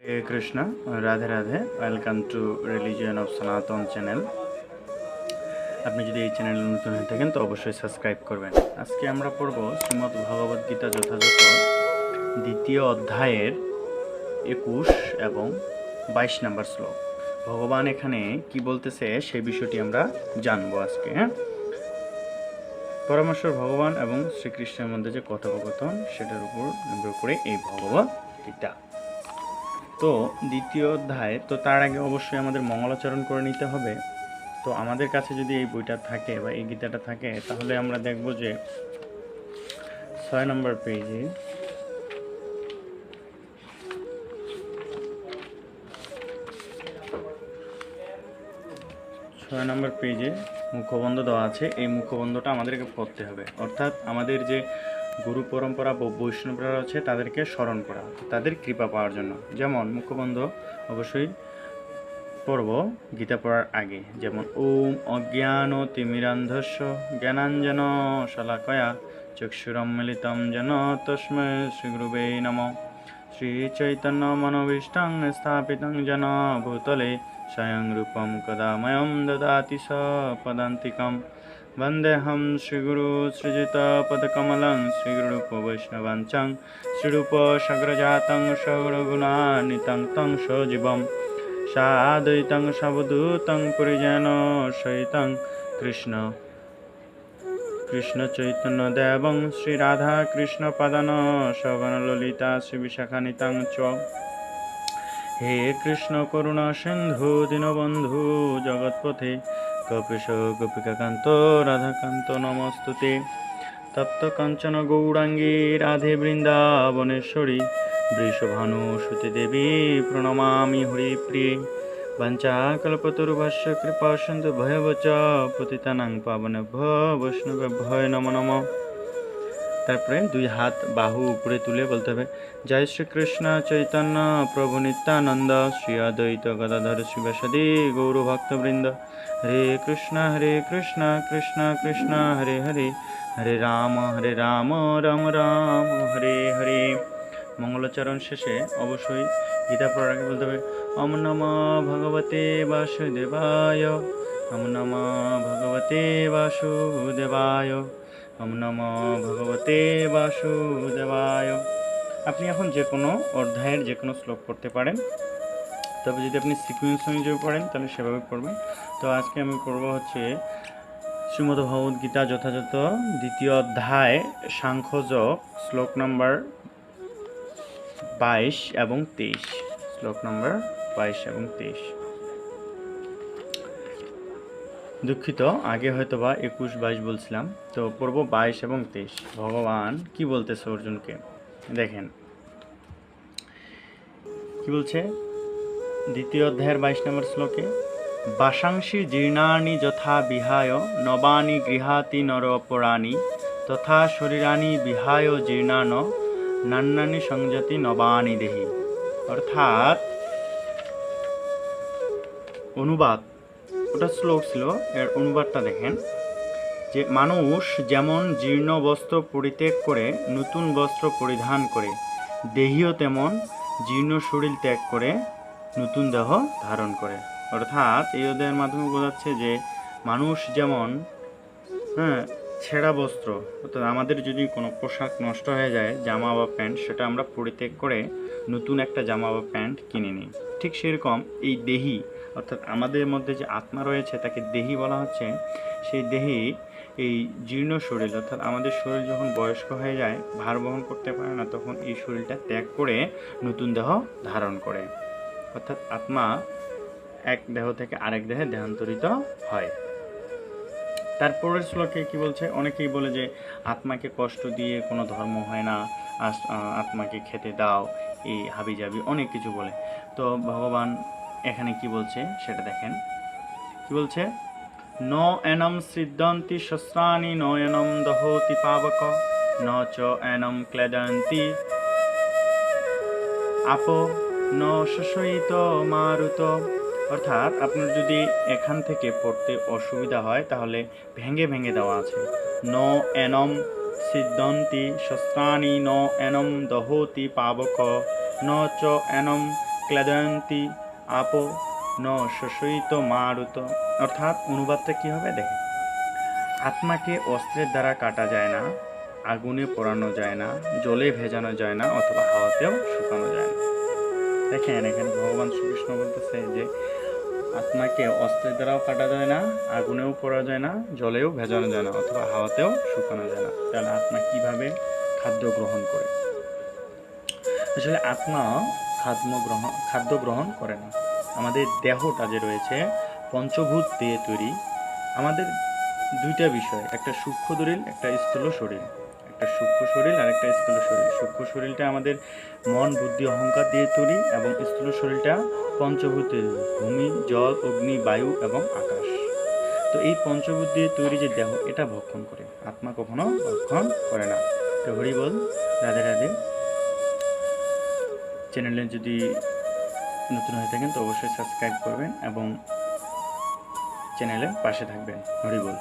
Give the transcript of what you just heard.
Hey Krishna, Radhe Radhe, welcome to religion of সনাতন channel. আপনি যদি এই চ্যানেলে নতুন হয়ে থাকেন তো অবশ্যই সাবস্ক্রাইব করবেন। আজকে আমরা পড়ব শ্রীমদ্ ভগবদ গীতা যথাযথ দ্বিতীয় অধ্যায়ের 21 এবং 22 নম্বর শ্লোক। ভগবান এখানে কি বলতেছে সেই বিষয়টি আমরা জানবো আজকে। পরমেশ্বর ভগবান এবং শ্রীকৃষ্ণের মধ্যে যে কথোপকথন সেটার উপর নির্ভর করে এই ভগবদ গীতা। তো দ্বিতীয় অধ্যায়, তো তার আগে অবশ্যই আমাদের মঙ্গলাচরণ করে নিতে হবে। তো আমাদের কাছে যদি এই বইটা থাকে বা এই গীতাটা থাকে তাহলে আমরা দেখব যে 6 নম্বর পেজে 6 নম্বর পেজে মুখবন্ধ দেওয়া আছে। এই মুখবন্ধটা আমাদেরকে পড়তে হবে, অর্থাৎ আমাদের যে গুরু পরম্পরা বা বৈষ্ণবরা আছে তাদেরকে স্মরণ করা, তাদের কৃপা পাওয়ার জন্য। যেমন মুখবন্ধ অবশ্যই পড়ব গীতা পড়ার আগে, যেমন ওম অজ্ঞান তিমিরান্ধস্য জ্ঞানাঞ্জন শলাকয়া চক্ষুরম্মিলিতং যেন তস্मै শ্রীগুরুবে নমঃ। শ্রীচৈতন্য মনোভীষ্টং স্থাপিতং যেন ভূতলে স্বয়ং রূপং কদা ময়ং দদাতি সপদান্তিকং। वन्देऽहं श्रीगुरु श्रीयुतपदकमलं श्रीगुरुपवैष्णवाञ्चं श्रीरूपसाग्रजातं सगुणगुणान्वितं तं सजीवं साद्वैतं सावधूतं परिजनसहितं कृष्णचैतन्यदेवं श्रीराधाकृष्णपादान् सगणललिता श्रीविशाखान्वितं च। हे कृष्ण करुणा सिन्धु दीनबन्धु जगत्पथे कपीश गोपिकान्त राधाकान्त नमस्तुते। तप्त काञ्चन गौराङ्गी राधे वृन्दावनेश्वरी वृषभानुसुते देवी प्रणमामि हरिप्रिये। वञ्चाकल्पतरुभ्यश्च कृपा सिन्धु भयवच पतितानां पावनेभ्यो वैष्णवेभ्यो नमो नमः। তারপরে দুই হাত বাহু উপরে তুলে বলতে হবে জয় শ্রীকৃষ্ণ চৈতন্য প্রভু নিত্যানন্দ শ্রী অদ্বৈত গদাধর শিবাসাদি গৌর ভক্তবৃন্দ। হরে কৃষ্ণ কৃষ্ণ কৃষ্ণ হরে হরে, হরে রাম রাম রাম হরে হরে। মঙ্গলাচরণ শেষে অবশ্যই গীতা পড়ার আগে বলতে হবে ওম নমঃ ভগবতে বাসুদেবায়, ওম নমঃ ভগবতে বাসুদেবায়, ওম নমঃ ভগবতে বাসুদেবায়। আপনি এখন যে কোনো অধ্যায়ের যে কোনো শ্লোক পড়তে পারেন, তবে যদি আপনি সিকুয়েন্স অনুযায়ী পড়েন তাহলে সেভাবে পড়বেন। তো আজকে আমি পড়ব হচ্ছে শ্রীমদ্ ভগবদ গীতা যথাযথ দ্বিতীয় অধ্যায় সাংখ্যযোগ শ্লোক নম্বর 22 এবং 23। শ্লোক নম্বর 22 এবং 23। দুঃখিত, আগে হয়তো বা 21-22 বলছিলাম, তো পড়ব 22 এবং 23। ভগবান কি বলতেছে অর্জুনকে দেখেন কি বলছে দ্বিতীয় অধ্যায়ের 22 নম্বর শ্লোকে। বাসাংসি জীর্ণানি যথা বিহায় নবানি গৃহাতি নরপরাণি তথা শরীরানি বিহায় জীর্ণান নান্নানি সংজাতি নবানি দেহি। অর্থাৎ অনুবাদ, ওটা শ্লোক ছিল, এর অনুবাদটা দেখেন যে মানুষ যেমন জীর্ণ বস্ত্র পরিত্যাগ করে নতুন বস্ত্র পরিধান করে, দেহীও তেমন জীর্ণ শরীর ত্যাগ করে নতুন দেহ ধারণ করে। অর্থাৎ এই অধ্যায়ের মাধ্যমে বোঝাচ্ছে যে মানুষ যেমন ছেঁড়া বস্ত্র, অর্থাৎ আমাদের যদি কোনো পোশাক নষ্ট হয়ে যায়, জামা বা প্যান্ট, সেটা আমরা পরিত্যাগ করে নতুন একটা জামা বা প্যান্ট কিনে নিই, ঠিক সেরকম এই দেহি অর্থাৎ আমাদের মধ্যে যে আত্মা রয়েছে তাকে দেহি বলা হচ্ছে। সেই দেহি এই জীর্ণ শরীর, অর্থাৎ আমাদের শরীর যখন বয়স্ক হয়ে যায়, ভার বহন করতে পারে না, তখন এই শরীরটা ত্যাগ করে নতুন দেহ ধারণ করে। অর্থাৎ আত্মা এক দেহ থেকে আরেক দেহে দেহান্তরিত হয়। তারপরের শ্লোকে কি বলছে, অনেকেই বলে যে আত্মাকে কষ্ট দিয়ে কোনো ধর্ম হয় না, আত্মাকে খেতে দাও, এই হাবিজাবি অনেক কিছু বলে। তো ভগবান এখানে কি বলছে সেটা দেখেন কি বলছে। ন এনম সিদ্ধন্তি শস্ত্রাণি ন এনম দহতি পাবক ন চ এনম ক্লেদন্তি আপো ন শোষয়িত মারুত। অর্থাৎ আপনার যদি এখান থেকে পড়তে অসুবিধা হয় তাহলে ভেঙে ভেঙে দেওয়া আছে। ন এনম সিদ্ধন্তি শস্ত্রাণি ন এনম দহতি পাবক ন চ এনম ক্লেদয়ন্তী আপো ন শোষয়িত মারুত। অর্থাৎ অনুবাদটা কী হবে দেখে, আত্মাকে অস্ত্রের দ্বারা কাটা যায় না, আগুনে পোড়ানো যায় না, জলে ভেজানো যায় না, অথবা হাওয়াতেও শুকানো যায় না। দেখেন এখানে ভগবান শ্রীকৃষ্ণ বলতেছে যে আত্মাকে অস্ত্রের দ্বারাও কাটা যায় না, আগুনেও পোড়া যায় না, জলেও ভেজানো যায় না, অথবা হাওয়াতেও শুকানো যায় না। তাহলে আত্মা কিভাবে খাদ্য গ্রহণ করে? আসলে আত্মা খাদ্য গ্রহণ করে না। আমাদের দেহটা যে রয়েছে পঞ্চভূত দিয়ে তৈরি। আমাদের দুইটা বিষয়, একটা সূক্ষ্ম শরীর, একটা স্থূল শরীর। একটা সূক্ষ্ম শরীর আর একটা স্থূল শরীর। সূক্ষ্ম শরীরটা আমাদের মন, বুদ্ধি, অহংকার দিয়ে তৈরি, এবং স্থূল শরীরটা পঞ্চভূতের, ভূমি, জল, অগ্নি, বায়ু এবং আকাশ। তো এই পঞ্চভূত দিয়ে তৈরি যে দেহ, এটা ভক্ষণ করে, আত্মা কখনো ভক্ষণ করে না। তো হরি বল, রাধে রাধে। চ্যানেলে যদি নতুন হয়ে থাকেন তো অবশ্যই সাবস্ক্রাইব করবেন এবং চ্যানেলের পাশে থাকবেন। হরি বল।